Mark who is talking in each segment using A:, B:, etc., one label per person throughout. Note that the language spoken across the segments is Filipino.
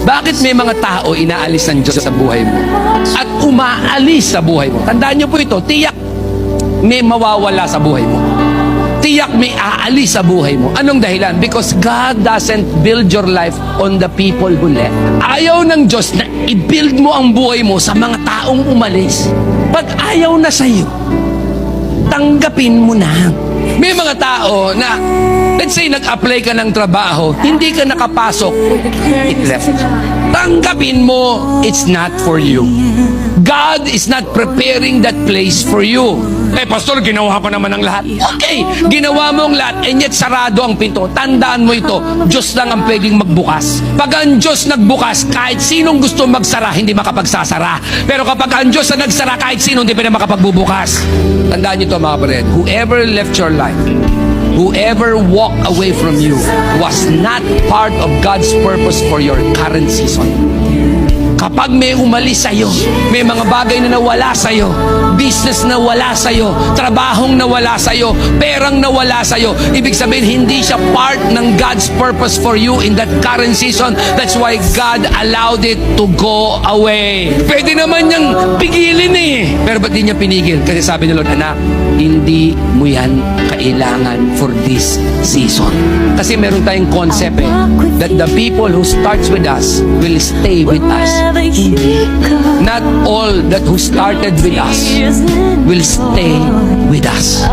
A: Bakit may mga tao inaalis ng Diyos sa buhay mo at umaalis sa buhay mo? Tandaan niyo po ito, tiyak may mawawala sa buhay mo. Tiyak may aalis sa buhay mo. Anong dahilan? Because God doesn't build your life on the people who left. Ayaw ng Diyos na i-build mo ang buhay mo sa mga taong umalis. Pag ayaw na sa'yo, tanggapin mo na. May mga tao na, let's say, nag-apply ka ng trabaho, hindi ka nakapasok, it left. Tanggapin mo, it's not for you. God is not preparing that place for you. Eh, pastor, ginawa ko naman ang lahat. Okay, ginawa mo ang lahat, and yet sarado ang pinto. Tandaan mo ito, Diyos lang ang pwedeng magbukas. Pag ang Diyos nagbukas, kahit sinong gusto magsara, hindi makapagsasara. Pero kapag ang Diyos na nagsara, kahit sino, hindi pa na makapagbubukas. Tandaan niyo ito, mga kapatid. Whoever left your life, whoever walked away from you, was not part of God's purpose for your current season. Kapag may umalis sa'yo, may mga bagay na nawala sa'yo, business na wala sa'yo, trabahong nawala sa'yo, perang nawala sa'yo, ibig sabihin, hindi siya part ng God's purpose for you in that current season. That's why God allowed it to go away. Pwede naman niyang pigilin eh. Pero ba't di niya pinigil? Kasi sabi ni Lord, anak, hindi mo yan kailangan for this season. Kasi meron tayong concept that the people who starts with us will stay with us. Not all that who started with us will stay with us.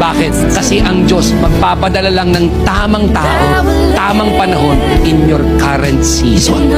A: Bakit? Kasi ang Diyos magpapadala lang ng tamang tao, tamang panahon in your current season.